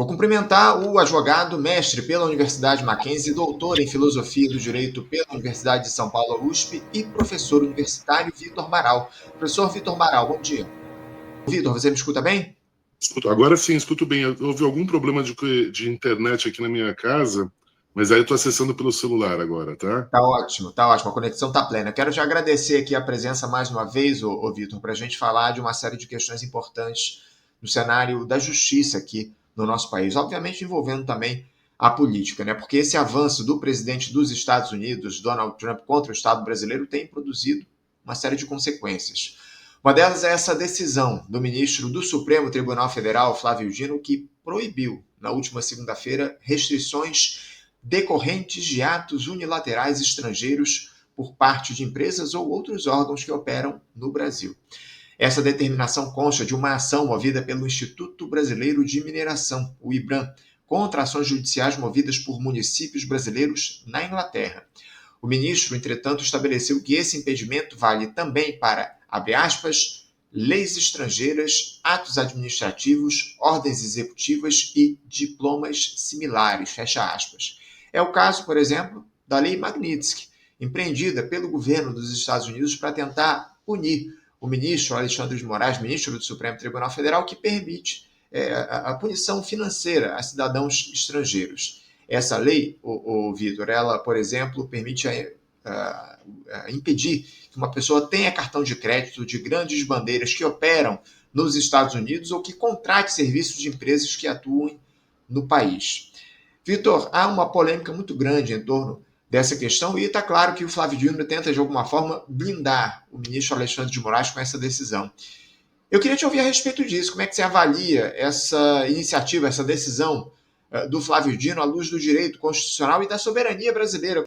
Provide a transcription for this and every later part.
Vou cumprimentar o advogado, mestre pela Universidade Mackenzie, doutor em Filosofia do Direito pela Universidade de São Paulo, USP, e professor universitário Vitor Amaral. Professor Vitor Amaral, bom dia. Vitor, você me escuta bem? Agora sim, escuto bem. Houve algum problema de internet aqui na minha casa, mas aí eu estou acessando pelo celular agora, tá? Tá ótimo, tá ótimo. A conexão tá plena. Quero te agradecer aqui a presença mais uma vez, ô Vitor, para a gente falar de uma série de questões importantes no cenário da justiça aqui no nosso país. Obviamente envolvendo também a política, né? Porque esse avanço do presidente dos Estados Unidos, Donald Trump, contra o Estado brasileiro tem produzido uma série de consequências. Uma delas é essa decisão do ministro do Supremo Tribunal Federal, Flávio Dino, que proibiu, na última segunda-feira, restrições decorrentes de atos unilaterais estrangeiros por parte de empresas ou outros órgãos que operam no Brasil. Essa determinação consta de uma ação movida pelo Instituto Brasileiro de Mineração, o IBRAM, contra ações judiciais movidas por municípios brasileiros na Inglaterra. O ministro, entretanto, estabeleceu que esse impedimento vale também para, abre aspas, leis estrangeiras, atos administrativos, ordens executivas e diplomas similares, fecha aspas. É o caso, por exemplo, da Lei Magnitsky, empreendida pelo governo dos Estados Unidos para tentar punir o ministro Alexandre de Moraes, ministro do Supremo Tribunal Federal, que permite a punição financeira a cidadãos estrangeiros. Essa lei, Vitor, ela, por exemplo, permite impedir que uma pessoa tenha cartão de crédito de grandes bandeiras que operam nos Estados Unidos ou que contrate serviços de empresas que atuem no país. Vitor, há uma polêmica muito grande em torno dessa questão e está claro que o Flávio Dino tenta, de alguma forma, blindar o ministro Alexandre de Moraes com essa decisão. Eu queria te ouvir a respeito disso. Como é que você avalia essa iniciativa, essa decisão do Flávio Dino à luz do direito constitucional e da soberania brasileira?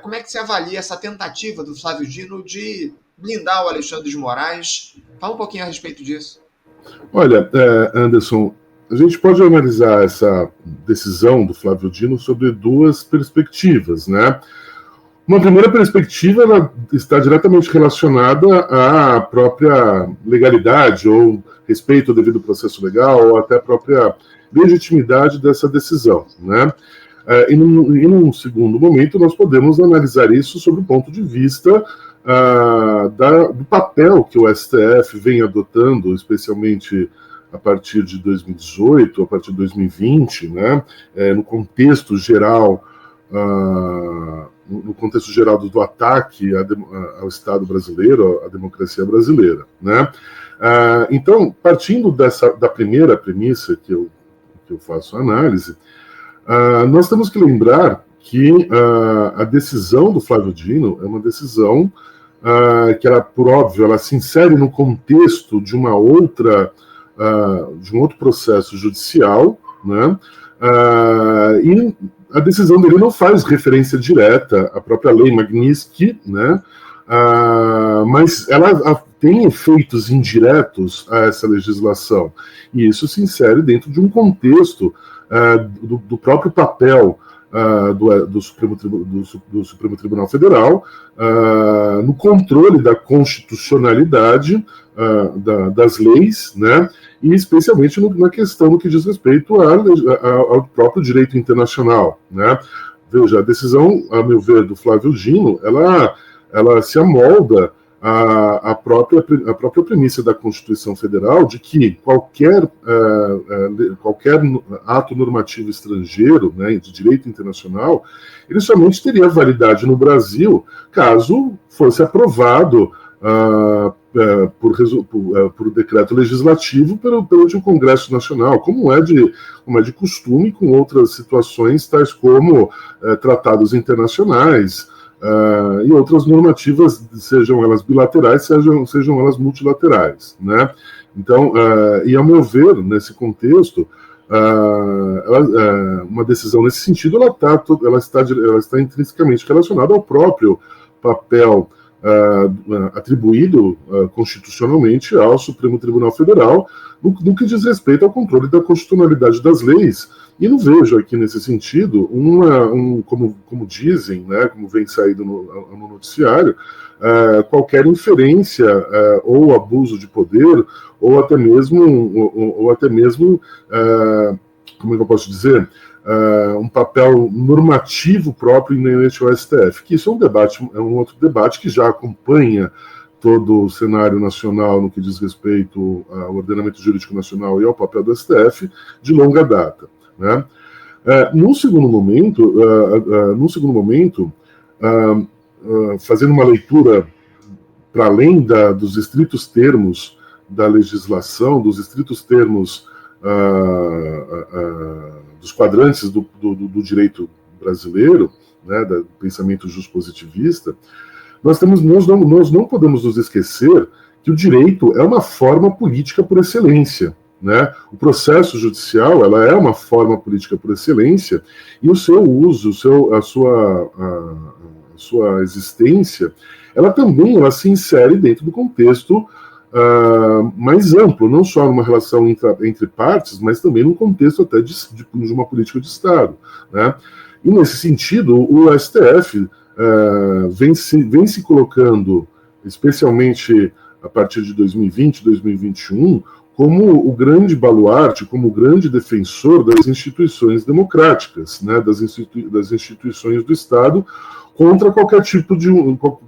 Como é que você avalia essa tentativa do Flávio Dino de blindar o Alexandre de Moraes? Fala um pouquinho a respeito disso. Olha, Anderson, a gente pode analisar essa decisão do Flávio Dino sobre duas perspectivas, né? Uma primeira perspectiva, ela está diretamente relacionada à própria legalidade ou respeito ao devido processo legal ou até a própria legitimidade dessa decisão, né? E num segundo momento, nós podemos analisar isso sob o ponto de vista do papel que o STF vem adotando, especialmente a partir de 2018, a partir de 2020, né, no contexto geral do ataque ao Estado brasileiro, à democracia brasileira, né? Então, partindo da primeira premissa que eu faço a análise, nós temos que lembrar que a decisão do Flávio Dino é uma decisão que, ela, por óbvio, ela se insere no contexto de um outro processo judicial, né? E a decisão dele não faz referência direta à própria Lei Magnitsky, né? Mas ela tem efeitos indiretos a essa legislação, e isso se insere dentro de um contexto do próprio papel do Supremo Tribunal Federal no controle da constitucionalidade das leis, né, e especialmente na questão no que diz respeito ao próprio direito internacional, né. Veja, a decisão, a meu ver, do Flávio Dino, ela se amolda a própria premissa da Constituição Federal de que qualquer ato normativo estrangeiro, né, de direito internacional, ele somente teria validade no Brasil caso fosse aprovado por decreto legislativo perante o Congresso Nacional, como é de costume com outras situações, tais como tratados internacionais, e outras normativas, sejam elas bilaterais, sejam elas multilaterais, né? Então, e ao meu ver, nesse contexto, uma decisão nesse sentido, ela está intrinsecamente relacionada ao próprio papel atribuído constitucionalmente ao Supremo Tribunal Federal no que diz respeito ao controle da constitucionalidade das leis. E não vejo aqui, nesse sentido, como dizem, né, como vem saído no noticiário, qualquer inferência ou abuso de poder, ou até mesmo como é que eu posso dizer, um papel normativo próprio inerente ao STF, que isso é um outro debate que já acompanha todo o cenário nacional no que diz respeito ao ordenamento jurídico nacional e ao papel do STF de longa data, né? Num segundo momento, fazendo uma leitura para além dos estritos termos da legislação, dos estritos termos dos quadrantes do direito brasileiro, né, do pensamento justpositivista, nós não podemos nos esquecer que o direito é uma forma política por excelência, né? O processo judicial, ela é uma forma política por excelência, e o seu uso, a sua existência, ela se insere dentro do contexto mais amplo, não só numa relação entre partes, mas também num contexto até de uma política de Estado, né? E nesse sentido, o STF vem se colocando, especialmente a partir de 2020, 2021, como o grande baluarte, como o grande defensor das instituições democráticas, né, das instituições do Estado, contra qualquer tipo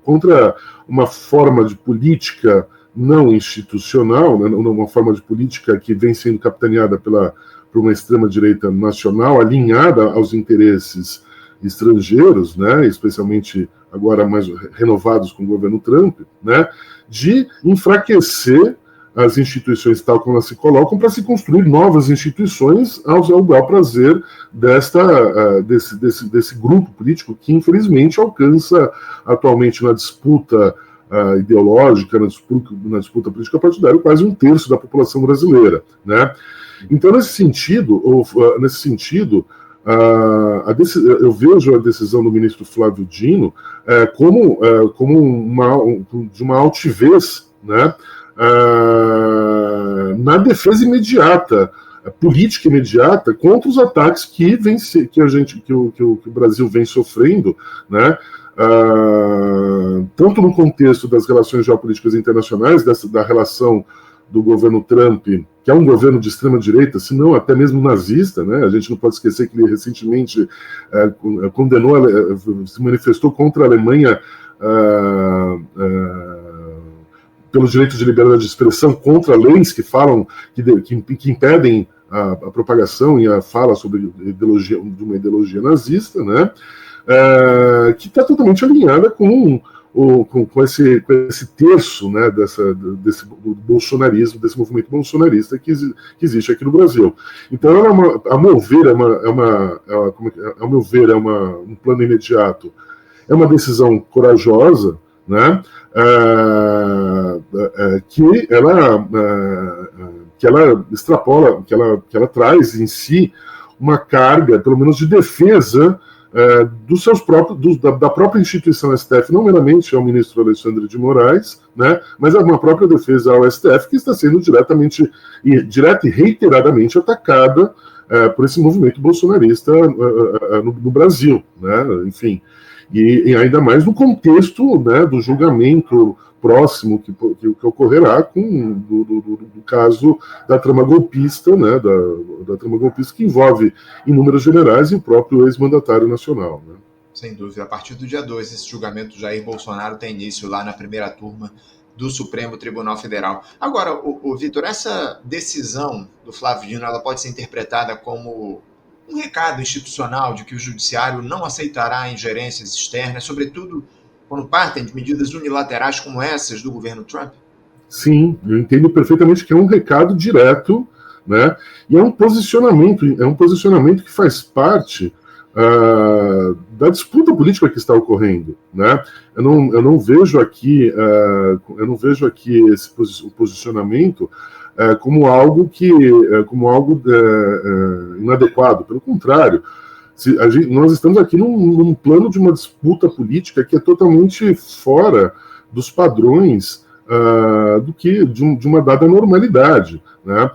contra uma forma de política não institucional, né, uma forma de política que vem sendo capitaneada por uma extrema-direita nacional, alinhada aos interesses estrangeiros, né, especialmente agora mais renovados com o governo Trump, né, de enfraquecer as instituições tal como elas se colocam para se construir novas instituições ao bel prazer desse grupo político que infelizmente alcança atualmente na disputa ideológica, na disputa política partidária, quase 1/3 da população brasileira, né? Então, nesse sentido, eu vejo a decisão do ministro Flávio Dino como de uma altivez, né, na defesa imediata, política imediata, contra os ataques que o Brasil vem sofrendo, né, tanto no contexto das relações geopolíticas internacionais, da relação do governo Trump, que é um governo de extrema-direita, se não até mesmo nazista, né? A gente não pode esquecer que ele recentemente se manifestou contra a Alemanha pelos direitos de liberdade de expressão, contra leis que falam, que impedem a propagação e a fala sobre de uma ideologia nazista, né? Que está totalmente alinhada com esse terço, né, do bolsonarismo, desse movimento bolsonarista que existe aqui no Brasil. Então, a meu ver, é um plano imediato, é uma decisão corajosa, né, que ela extrapola, que ela traz em si uma carga, pelo menos de defesa dos seus próprios, da própria instituição STF, não meramente ao ministro Alexandre de Moraes, né, mas é uma própria defesa ao STF que está sendo direta e reiteradamente atacada por esse movimento bolsonarista no Brasil, né, enfim, e ainda mais no contexto, né, do julgamento próximo que ocorrerá do caso da trama golpista, né, da trama golpista que envolve inúmeros generais e o próprio ex-mandatário nacional, né? Sem dúvida. A partir do dia 2, esse julgamento de Jair Bolsonaro tem início lá na primeira turma do Supremo Tribunal Federal. Agora, Vitor, essa decisão do Flávio Dino, ela pode ser interpretada como um recado institucional de que o judiciário não aceitará ingerências externas, sobretudo quando partem de medidas unilaterais como essas do governo Trump? Sim, eu entendo perfeitamente que é um recado direto, né? E é um posicionamento que faz parte da disputa política que está ocorrendo, né? Eu não vejo aqui o posicionamento como algo inadequado. Pelo contrário, nós estamos aqui num plano de uma disputa política que é totalmente fora dos padrões de uma dada normalidade, né?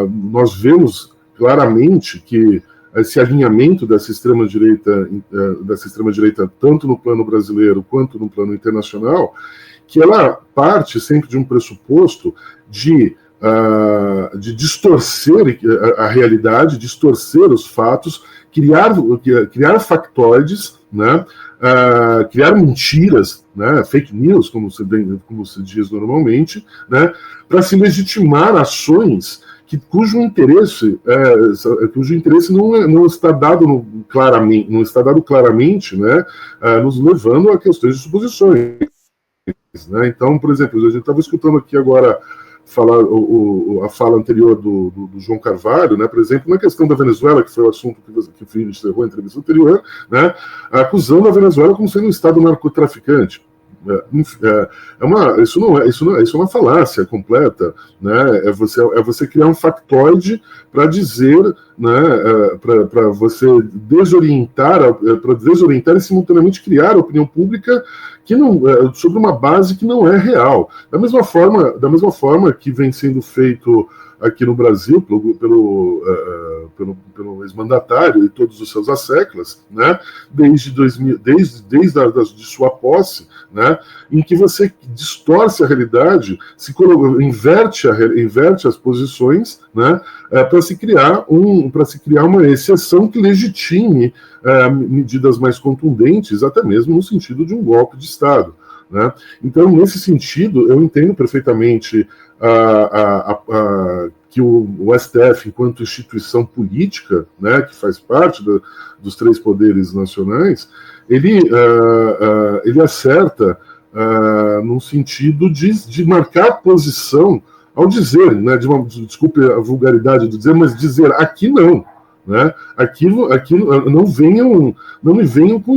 Nós vemos claramente que esse alinhamento dessa extrema-direita tanto no plano brasileiro quanto no plano internacional, que ela parte sempre de um pressuposto de de distorcer a realidade, distorcer os fatos, criar factoides, né, criar mentiras, né, fake news, como se diz normalmente, né, para se legitimar ações cujo interesse não está dado claramente, né, nos levando a questões de suposições. Né? Então, por exemplo, a gente estava escutando aqui agora a fala anterior do João Carvalho, né, por exemplo, na questão da Venezuela, que foi o assunto que o Filho encerrou a entrevista anterior, né, acusando a Venezuela como sendo um Estado narcotraficante. Isso é uma falácia completa, né? É você criar um factoide para dizer, né, para você desorientar e simultaneamente criar a opinião pública que não, sobre uma base que não é real. Da mesma forma que vem sendo feito aqui no Brasil pelo ex-mandatário e todos os seus asseclas, né, desde de sua posse, né, em que você distorce a realidade, inverte as posições, né, para se criar uma exceção que legitime medidas mais contundentes, até mesmo no sentido de um golpe de Estado. Né? Então, nesse sentido, eu entendo perfeitamente que o STF, enquanto instituição política, né, que faz parte dos três poderes nacionais, ele acerta no sentido de marcar posição ao dizer, né, desculpe a vulgaridade de dizer, mas dizer aqui não. Né? Aqui não me venham com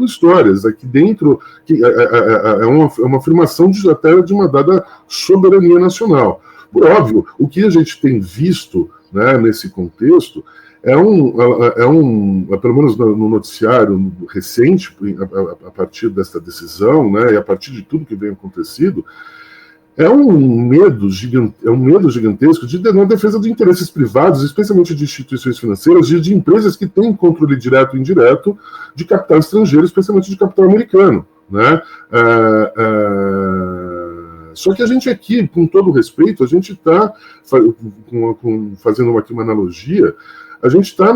histórias. Aqui dentro é uma afirmação até de uma dada soberania nacional. Por óbvio, o que a gente tem visto, né, nesse contexto pelo menos no noticiário recente, a partir desta decisão, né, e a partir de tudo que vem acontecido, é um medo gigantesco na defesa de interesses privados, especialmente de instituições financeiras e de empresas que têm controle direto e indireto de capital estrangeiro, especialmente de capital americano. Né? Só que a gente aqui, com todo respeito, a gente está, fazendo aqui uma analogia, a gente está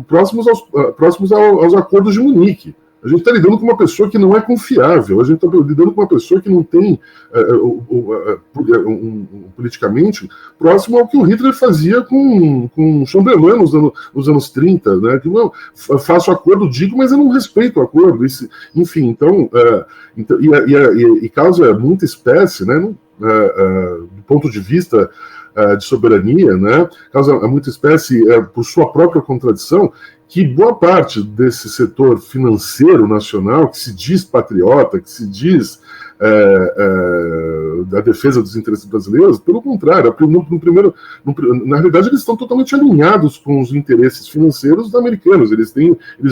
próximos aos acordos de Munique. A gente está lidando com uma pessoa que não é confiável, a gente está lidando com uma pessoa que não tem, politicamente, próximo ao que o Hitler fazia com Chamberlain nos anos 30, né? Que eu faço acordo, digo, mas eu não respeito o acordo. Enfim, então causa muita espécie, né? Do ponto de vista de soberania, né? Causa muita espécie por sua própria contradição, que boa parte desse setor financeiro nacional, que se diz patriota, que se diz da defesa dos interesses brasileiros, pelo contrário, na realidade eles estão totalmente alinhados com os interesses financeiros americanos. Eles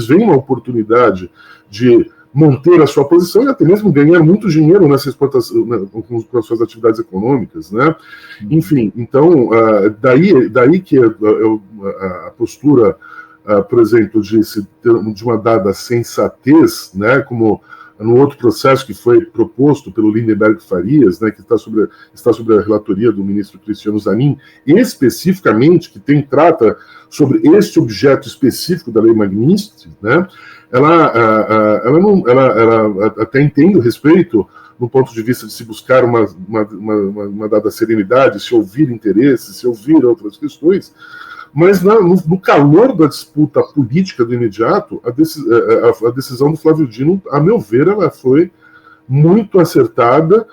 veem uma oportunidade de manter a sua posição e até mesmo ganhar muito dinheiro nessa exportação, né, com as suas atividades econômicas, né? Enfim, então, daí que a postura, por exemplo, de uma dada sensatez, né, como no outro processo que foi proposto pelo Lindenberg Farias, né, que está sobre a relatoria do ministro Cristiano Zanin, especificamente, que trata sobre este objeto específico da Lei Magnitsky, né, ela até entende o respeito no ponto de vista de se buscar uma dada serenidade, se ouvir interesses, se ouvir outras questões, mas no calor da disputa política do imediato, a decisão do Flávio Dino, a meu ver, ela foi muito acertada,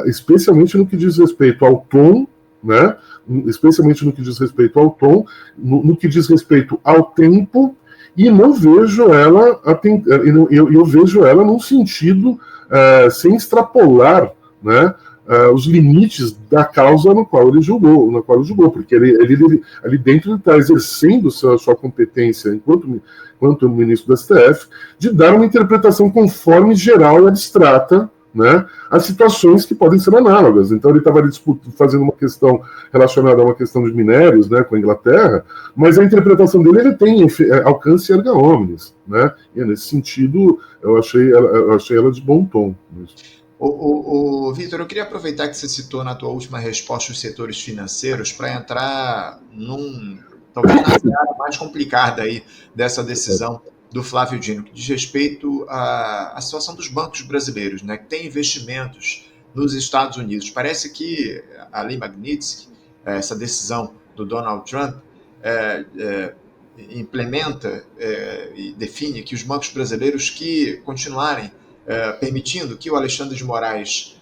especialmente no que diz respeito ao tom, né? Especialmente no que diz respeito ao tom, no que diz respeito ao tempo, e não vejo ela, eu vejo ela num sentido sem extrapolar, né, os limites da causa no qual ele julgou, porque ele ali dentro está exercendo sua competência enquanto ministro do STF de dar uma interpretação conforme geral e abstrata, né, as situações que podem ser análogas. Então ele estava ali fazendo uma questão relacionada a uma questão de minérios, né, com a Inglaterra, mas a interpretação dele ele tem alcance erga omnes, né, e nesse sentido eu achei ela de bom tom. Vitor, eu queria aproveitar que você citou na tua última resposta os setores financeiros para entrar talvez na área mais complicada aí dessa decisão do Flávio Dino, que diz respeito à situação dos bancos brasileiros, né, que tem investimentos nos Estados Unidos. Parece que a Lei Magnitsky, essa decisão do Donald Trump, implementa e define que os bancos brasileiros que continuarem permitindo que o Alexandre de Moraes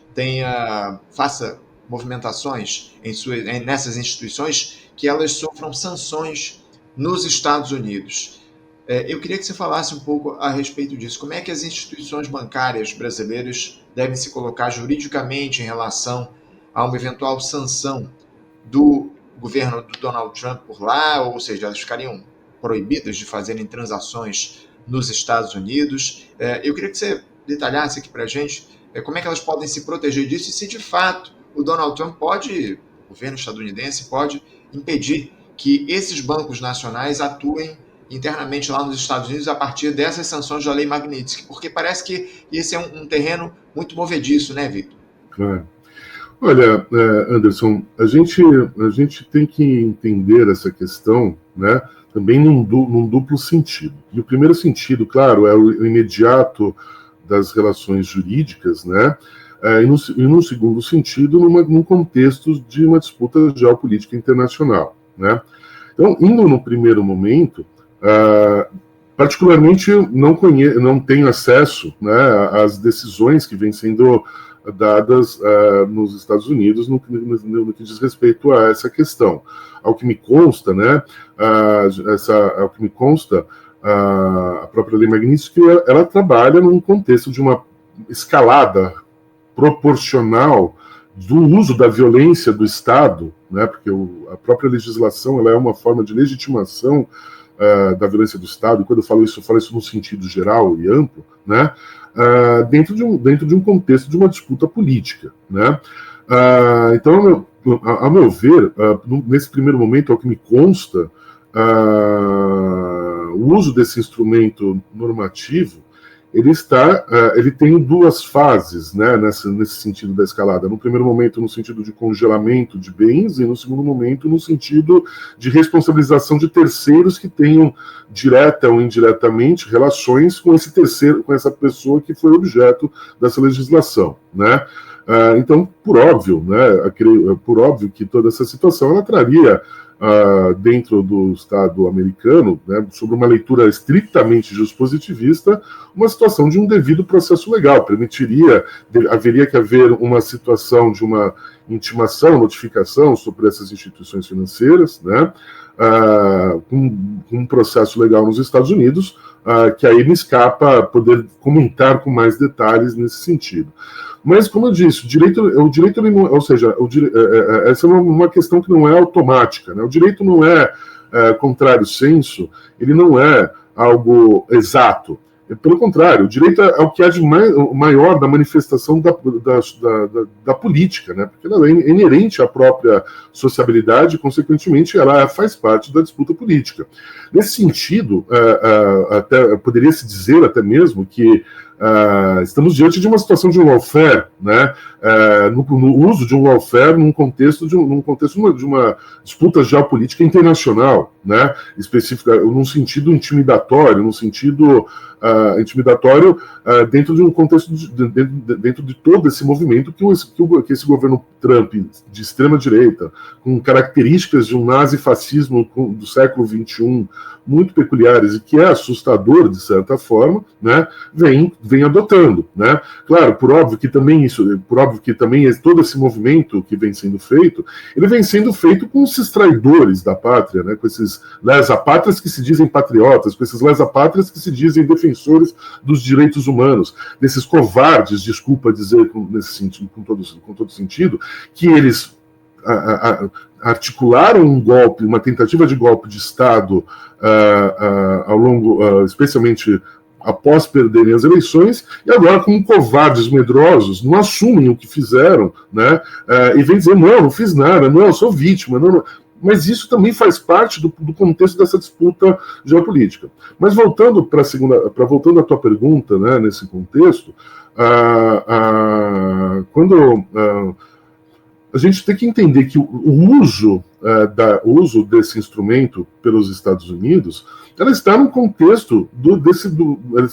faça movimentações nessas instituições, que elas sofram sanções nos Estados Unidos. Eu queria que você falasse um pouco a respeito disso. Como é que as instituições bancárias brasileiras devem se colocar juridicamente em relação a uma eventual sanção do governo do Donald Trump por lá, ou seja, elas ficariam proibidas de fazerem transações nos Estados Unidos? Eu queria que você detalhasse aqui para a gente como é que elas podem se proteger disso e se de fato o Donald Trump o governo estadunidense pode impedir que esses bancos nacionais atuem internamente lá nos Estados Unidos a partir dessas sanções da Lei Magnitsky, porque parece que esse é um terreno muito movediço, né, Victor? Claro. Olha, Anderson, a gente tem que entender essa questão, né, também num duplo sentido. E o primeiro sentido, claro, é o imediato das relações jurídicas, né, e no segundo sentido, num contexto de uma disputa geopolítica internacional, né. Então, indo no primeiro momento, particularmente não tenho acesso, né, às decisões que vêm sendo dadas nos Estados Unidos no que diz respeito a essa questão. Ao que me consta, né, a própria Lei Magnitsky, ela trabalha num contexto de uma escalada proporcional do uso da violência do Estado, né, porque a própria legislação ela é uma forma de legitimação da violência do Estado, e quando eu falo isso no sentido geral e amplo, né, dentro de um contexto de uma disputa política, né. Então, ao meu ver, nesse primeiro momento, ao que me consta, o uso desse instrumento normativo, ele tem duas fases, né, nesse sentido da escalada. No primeiro momento, no sentido de congelamento de bens, e no segundo momento, no sentido de responsabilização de terceiros que tenham, direta ou indiretamente, relações com esse terceiro, com essa pessoa que foi objeto dessa legislação, né. Então, por óbvio que toda essa situação ela traria dentro do Estado americano, né, sobre uma leitura estritamente juspositivista, uma situação de um devido processo legal. Haveria que haver uma situação de uma intimação, notificação sobre essas instituições financeiras, né, com um processo legal nos Estados Unidos, que aí me escapa poder comentar com mais detalhes nesse sentido. Mas, como eu disse, essa é uma questão que não é automática, né? O direito não é contrário senso, ele não é algo exato. Pelo contrário, o direito é o que há de maior da manifestação da política, né? Porque ela é inerente à própria sociabilidade e, consequentemente, ela faz parte da disputa política. Nesse sentido, poderia-se dizer até mesmo que estamos diante de uma situação de um lawfare, né? No uso de um lawfare num contexto de uma disputa geopolítica internacional, né? Específica, num sentido intimidatório, dentro de um contexto dentro de todo esse movimento que esse governo Trump de extrema direita, com características de um nazifascismo do século XXI muito peculiares e que é assustador de certa forma, né, vem adotando, né? Claro, por óbvio que também todo esse movimento que vem sendo feito, ele vem sendo feito com esses traidores da pátria, né, com esses lesa-pátrias que se dizem patriotas, com esses lesa-pátrias que se dizem defensores dos direitos humanos, desses covardes, desculpa dizer nesse sentido, com todo sentido, que eles articularam um golpe, uma tentativa de golpe de Estado especialmente após perderem as eleições, e agora, como covardes medrosos, não assumem o que fizeram, né? E vem dizer, não fiz nada, não, eu sou vítima. Não. mas isso também faz parte do contexto dessa disputa geopolítica. Mas voltando voltando à tua pergunta, né, nesse contexto, quando a gente tem que entender que o uso desse instrumento pelos Estados Unidos, ela está no contexto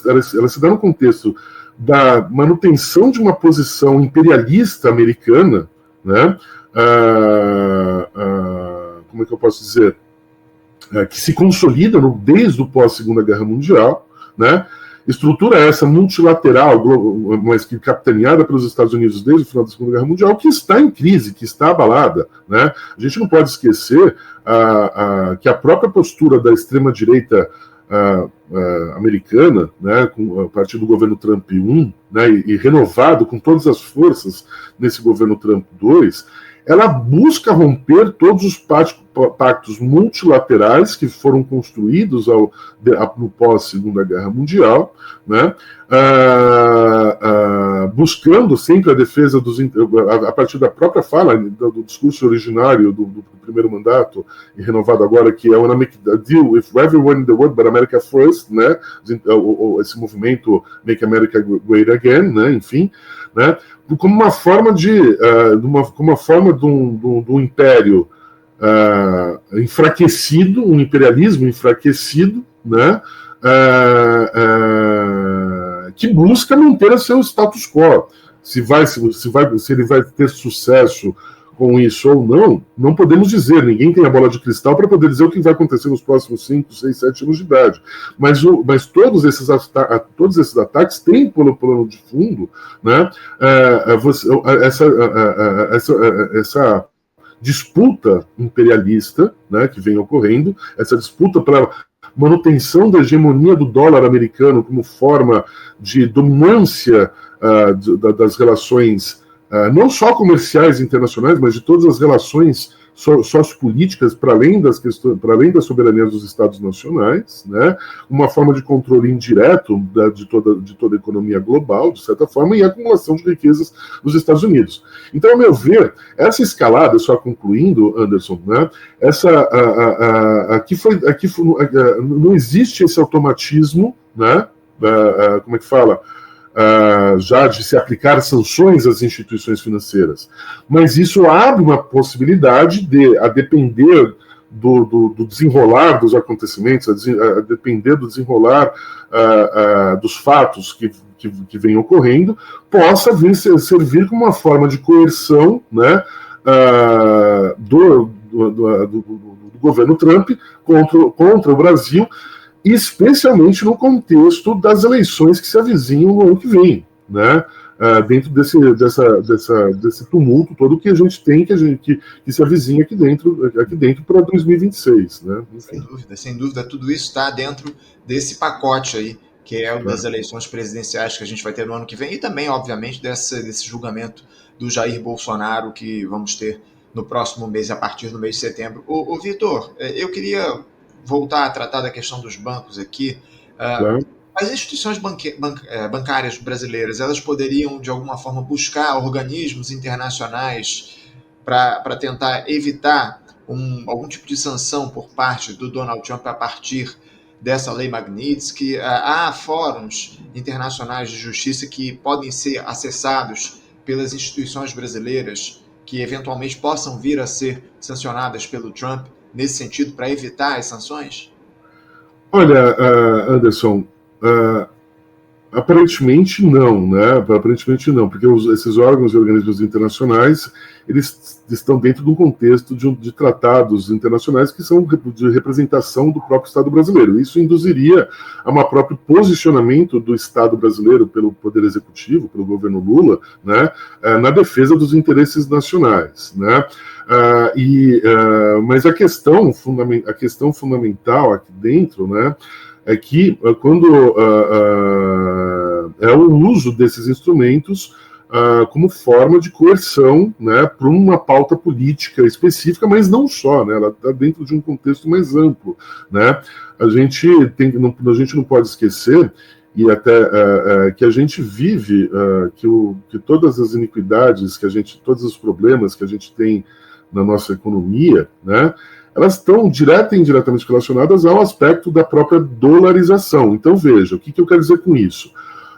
ela se dá no contexto da manutenção de uma posição imperialista americana, né? Como é que eu posso dizer? Que se consolida desde o pós-Segunda Guerra Mundial, né? Estrutura essa multilateral, mas que capitaneada pelos Estados Unidos desde o final da Segunda Guerra Mundial, que está em crise, que está abalada, né? A gente não pode esquecer que a própria postura da extrema-direita americana, né, a partir do governo Trump I, né, e renovado com todas as forças nesse governo Trump II, ela busca romper todos os pactos multilaterais que foram construídos no pós-Segunda Guerra Mundial, né, buscando sempre a defesa a partir da própria fala, do discurso originário do primeiro mandato, e renovado agora, que é o Make a Deal with Everyone in the World, but America First, né, esse movimento Make America Great Again, né, enfim, né, como uma forma do império enfraquecido, um imperialismo enfraquecido, né, que busca manter o seu status quo. Se ele vai ter sucesso com isso ou não, não podemos dizer. Ninguém tem a bola de cristal para poder dizer o que vai acontecer nos próximos 5, 6, 7 anos de idade. Mas todos esses ataques têm pelo plano de fundo, né, essa disputa imperialista, né, que vem ocorrendo, essa disputa para manutenção da hegemonia do dólar americano como forma de dominância das relações, não só comerciais internacionais, mas de todas as relações sociopolíticas para além das soberanias dos Estados nacionais, né? Uma forma de controle indireto de toda a economia global, de certa forma, e a acumulação de riquezas nos Estados Unidos. Então, ao meu ver, essa escalada, só concluindo, Anderson, né? Não existe esse automatismo, né? Como é que fala? Já de se aplicar sanções às instituições financeiras. Mas isso abre uma possibilidade a depender do desenrolar dos acontecimentos, a depender do desenrolar dos fatos que vem ocorrendo, possa servir como uma forma de coerção, né, do governo Trump contra o Brasil, especialmente no contexto das eleições que se avizinham no ano que vem, né? Dentro desse tumulto todo que a gente tem, que se avizinha aqui dentro para 2026, né? Sem dúvida, tudo isso está dentro desse pacote aí, que é o das eleições presidenciais que a gente vai ter no ano que vem, e também, obviamente, desse julgamento do Jair Bolsonaro que vamos ter no próximo mês, a partir do mês de setembro. Ô Vitor, eu queria voltar a tratar da questão dos bancos aqui. Claro. As instituições bancárias brasileiras, elas poderiam, de alguma forma, buscar organismos internacionais para tentar evitar algum tipo de sanção por parte do Donald Trump a partir dessa lei Magnitsky? Há fóruns internacionais de justiça que podem ser acessados pelas instituições brasileiras que eventualmente possam vir a ser sancionadas pelo Trump nesse sentido, para evitar as sanções? Olha, Anderson, aparentemente não, né? Aparentemente não, porque esses órgãos e organismos internacionais, eles estão dentro de um contexto de tratados internacionais que são de representação do próprio Estado brasileiro. Isso induziria a um próprio posicionamento do Estado brasileiro pelo Poder Executivo, pelo governo Lula, né, na defesa dos interesses nacionais, né? Mas a questão fundamental aqui dentro, né, é que quando é o uso desses instrumentos como forma de coerção, né, para uma pauta política específica, mas não só, né, ela está dentro de um contexto mais amplo, né. A gente não pode esquecer, e até que a gente vive, que todas as iniquidades, todos os problemas que a gente tem na nossa economia, né, elas estão direta e indiretamente relacionadas ao aspecto da própria dolarização. Então, veja, o que eu quero dizer com isso?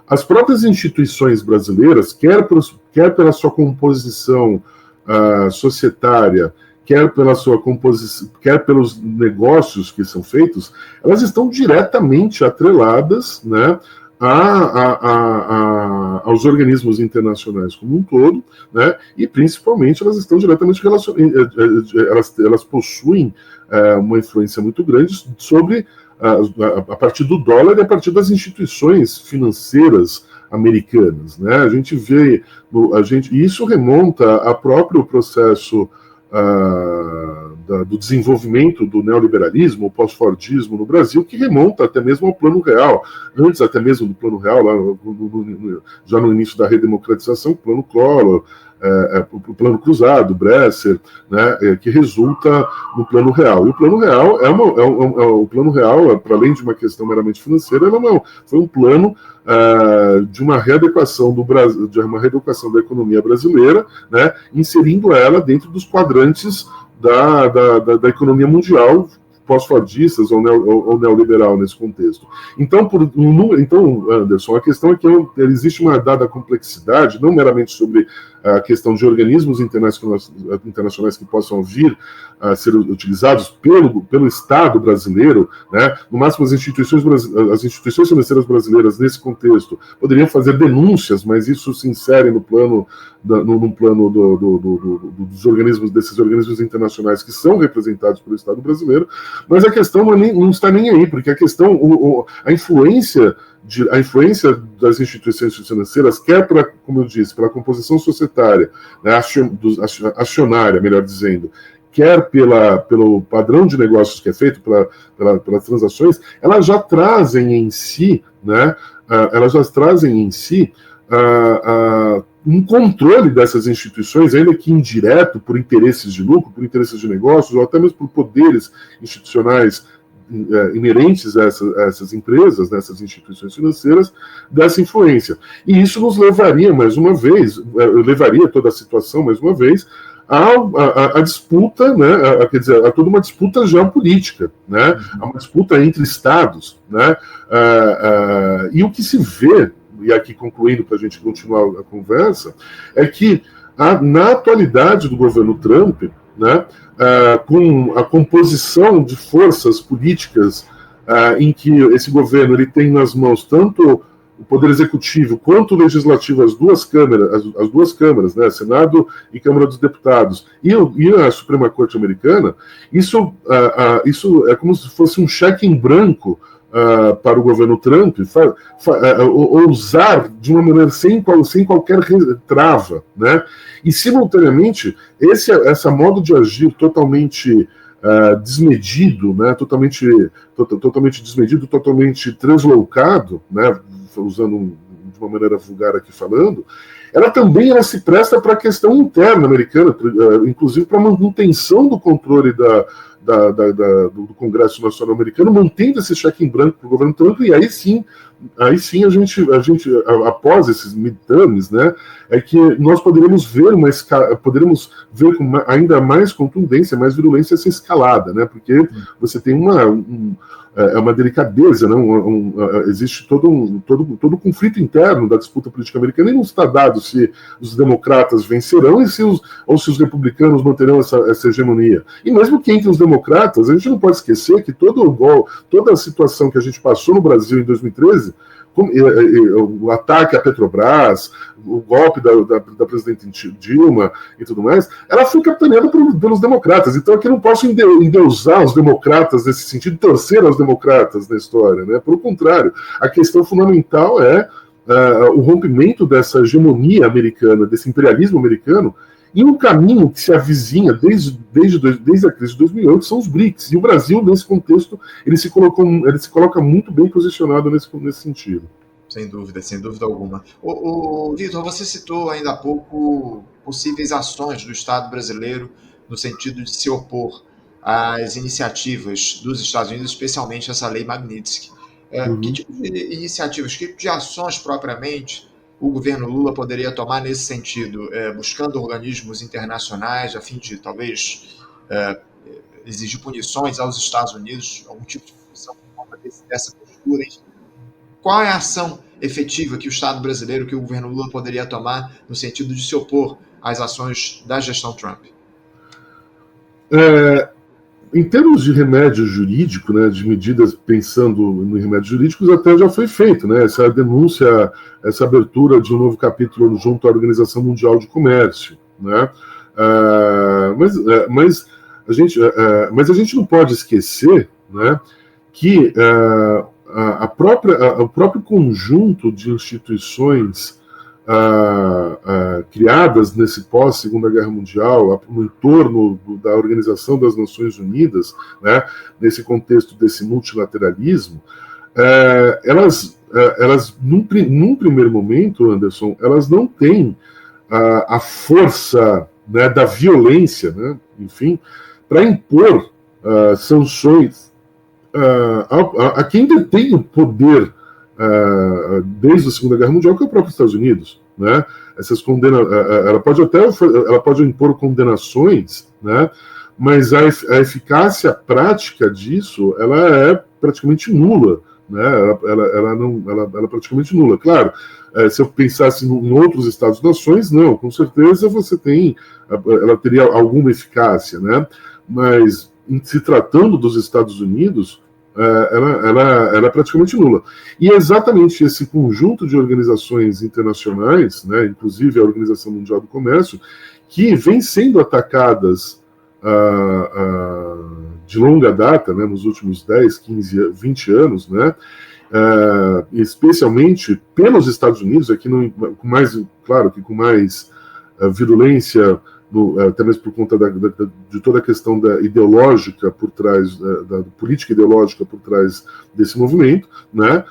As próprias instituições brasileiras, quer pela sua composição societária, quer pela sua composição, quer pelos negócios que são feitos, elas estão diretamente atreladas, né, aos organismos internacionais como um todo, né, e principalmente elas estão diretamente relacionadas, elas possuem uma influência muito grande sobre a partir do dólar e a partir das instituições financeiras americanas, né? A gente vê, e isso remonta a próprio processo do desenvolvimento do neoliberalismo, o pós-fordismo no Brasil, que remonta até mesmo ao Plano Real, antes até mesmo do Plano Real, já no início da redemocratização, o Plano Collor, o Plano Cruzado, Bresser, né, que resulta no Plano Real. E o Plano Real o Plano Real, para além de uma questão meramente financeira, foi um plano de uma readequação do Brasil, de uma readequação da economia brasileira, né, inserindo ela dentro dos quadrantes da economia mundial, pós-fordistas ou neoliberal nesse contexto. Então, Anderson, a questão é que existe uma dada complexidade, não meramente sobre a questão de organismos internacionais que possam vir a ser utilizados pelo Estado brasileiro, né? No máximo as instituições financeiras brasileiras nesse contexto poderiam fazer denúncias, mas isso se insere no plano dos organismos, desses organismos internacionais que são representados pelo Estado brasileiro, mas a questão não está nem aí, porque a questão, a influência das instituições financeiras, quer como eu disse, pela composição societária, né, acionária, melhor dizendo, quer pelo padrão de negócios que é feito, pelas transações, elas já trazem em si, né, um controle dessas instituições, ainda que indireto, por interesses de lucro, por interesses de negócios, ou até mesmo por poderes institucionais inerentes a essas empresas, nessas instituições financeiras, dessa influência. E isso nos levaria, mais uma vez, levaria toda a situação, mais uma vez, a disputa, né, quer dizer, a toda uma disputa geopolítica, né, a uma disputa entre estados, né, e o que se vê, e aqui concluindo para a gente continuar a conversa, é que na atualidade do governo Trump, né, com a composição de forças políticas em que esse governo ele tem nas mãos tanto o Poder Executivo quanto o Legislativo, as duas câmaras, né, Senado e Câmara dos Deputados, e a Suprema Corte Americana, isso é como se fosse um cheque em branco para o governo Trump usar de uma maneira sem qualquer trava, né? E simultaneamente essa modo de agir totalmente desmedido, né? Totalmente desmedido, totalmente translocado, né? Usando de uma maneira vulgar aqui falando, ela se presta para a questão interna americana, inclusive para a manutenção do controle do Congresso Nacional Americano, mantendo esse cheque em branco para o governo Trump, e aí sim a gente após esses midterms, né, é que nós poderemos ver com ainda mais contundência, mais virulência essa escalada, né, porque você tem uma delicadeza, né? Existe todo um conflito interno da disputa política americana, e não está dado se os democratas vencerão ou se os republicanos manterão essa hegemonia. E mesmo que entre os democratas, a gente não pode esquecer que toda a situação que a gente passou no Brasil em 2013, o ataque à Petrobras, o golpe da presidente Dilma e tudo mais, ela foi capitaneada pelos democratas. Então aqui eu não posso endeusar os democratas nesse sentido, torcer aos democratas na história, né? Pelo contrário, a questão fundamental é o rompimento dessa hegemonia americana, desse imperialismo americano, e um caminho que se avizinha desde a crise de 2008 são os BRICS. E o Brasil, nesse contexto, ele se coloca muito bem posicionado nesse sentido. Sem dúvida alguma. Vitor, você citou ainda há pouco possíveis ações do Estado brasileiro no sentido de se opor às iniciativas dos Estados Unidos, especialmente essa lei Magnitsky. Que tipo de iniciativas, que tipo de ações propriamente o governo Lula poderia tomar nesse sentido, buscando organismos internacionais a fim de talvez exigir punições aos Estados Unidos, algum tipo de punição por conta dessa postura? Qual é a ação efetiva que o Estado brasileiro, que o governo Lula poderia tomar no sentido de se opor às ações da gestão Trump? Em termos de remédio jurídico, né, de medidas pensando em remédios jurídicos, até já foi feito, né, essa denúncia, essa abertura de um novo capítulo junto à Organização Mundial de Comércio, né, mas a gente não pode esquecer, né, que o próprio conjunto de instituições criadas nesse pós-Segunda Guerra Mundial, no entorno da Organização das Nações Unidas, né, nesse contexto desse multilateralismo, elas num primeiro momento, Anderson, elas não têm a força, né, da violência, né, enfim, para impor sanções a quem detém o poder desde a Segunda Guerra Mundial, que é o próprio Estados Unidos, né? Ela pode impor condenações, né? Mas a eficácia prática disso, ela é praticamente nula, né? Ela é praticamente nula. Claro, se eu pensasse em outros Estados-nações, não, com certeza ela teria alguma eficácia, né? Mas se tratando dos Estados Unidos, ela é praticamente nula. E é exatamente esse conjunto de organizações internacionais, né, inclusive a Organização Mundial do Comércio, que vem sendo atacadas de longa data, né, nos últimos 10, 15, 20 anos, né, especialmente pelos Estados Unidos, aqui com mais virulência, até mesmo por conta de toda a questão ideológica por trás, da política ideológica por trás desse movimento, né?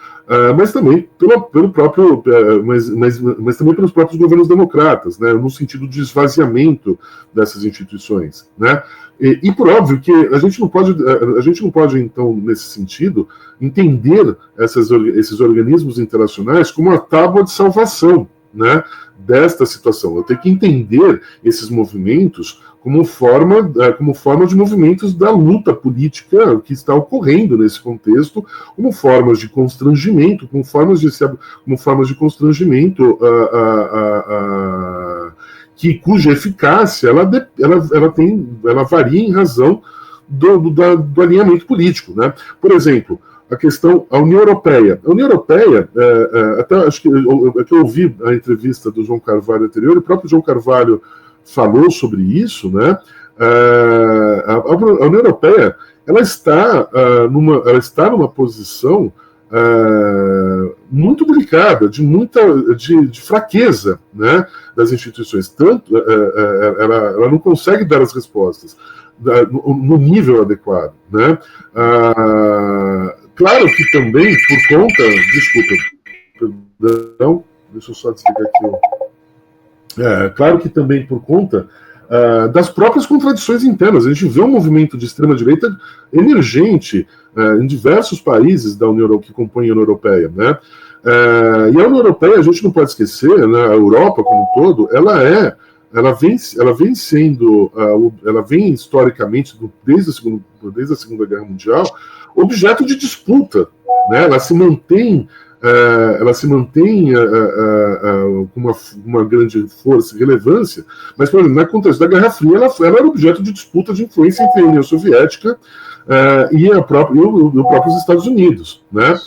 Mas também pelo próprio, mas também pelos próprios governos democratas, né? No sentido de esvaziamento dessas instituições, né? E por óbvio que a gente não pode então, nesse sentido, entender esses organismos internacionais como uma tábua de salvação, né, desta situação. Eu tenho que entender esses movimentos como forma de movimentos da luta política que está ocorrendo nesse contexto, como formas de constrangimento, como formas de constrangimento cuja eficácia ela varia em razão do alinhamento político, né? Por exemplo, a União Europeia. A União Europeia, até acho que eu ouvi a entrevista do João Carvalho anterior, o próprio João Carvalho falou sobre isso, né? A União Europeia, ela está numa posição muito delicada, de fraqueza, né, das instituições. Tanto ela não consegue dar as respostas no nível adequado, né? Claro que também por conta, perdão, deixa eu só desligar aqui. Claro que também por conta das próprias contradições internas. A gente vê um movimento de extrema-direita emergente em diversos países da União Europeia, que compõem a União Europeia, né? E a União Europeia, a gente não pode esquecer, né, a Europa como um todo, ela vem historicamente, desde a Segunda Guerra Mundial, objeto de disputa, né? Ela se mantém com uma grande força e relevância, mas, por exemplo, no contexto da Guerra Fria, ela era objeto de disputa de influência entre a União Soviética e os próprios Estados Unidos, né?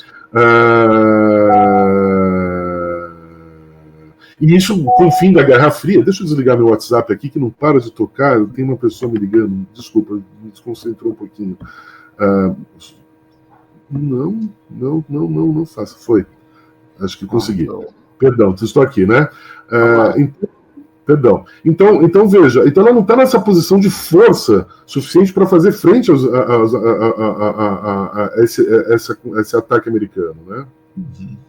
E isso, com o fim da Guerra Fria, deixa eu desligar meu WhatsApp aqui, que não para de tocar, tem uma pessoa me ligando, desculpa, me desconcentrou um pouquinho. Não faça, foi. Acho que consegui. Perdão, estou aqui, né? Perdão. Então veja, então ela não está nessa posição de força suficiente para fazer frente a esse ataque americano, né?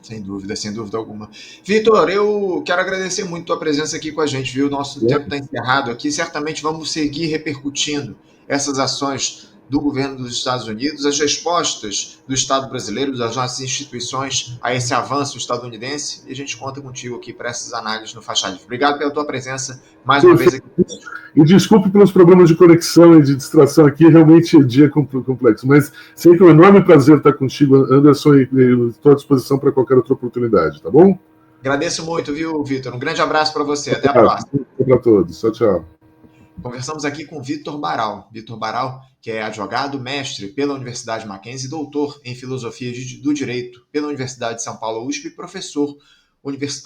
Sem dúvida alguma. Vitor, eu quero agradecer muito a tua presença aqui com a gente, viu? Nosso tempo está encerrado aqui. Certamente vamos seguir repercutindo essas ações do governo dos Estados Unidos, as respostas do Estado brasileiro, das nossas instituições a esse avanço estadunidense, e a gente conta contigo aqui para essas análises no Faixa Livre. Obrigado pela tua presença mais uma vez aqui. E desculpe pelos problemas de conexão e de distração aqui, realmente o dia é complexo, mas sei que é um enorme prazer estar contigo, Anderson, e estou à disposição para qualquer outra oportunidade, tá bom? Agradeço muito, viu, Vitor? Um grande abraço para você. Até a próxima. Para todos. Tchau, tchau. Conversamos aqui com Vitor Baral. Vitor Baral, que é advogado, mestre pela Universidade Mackenzie, doutor em Filosofia do Direito pela Universidade de São Paulo USP e professor universitário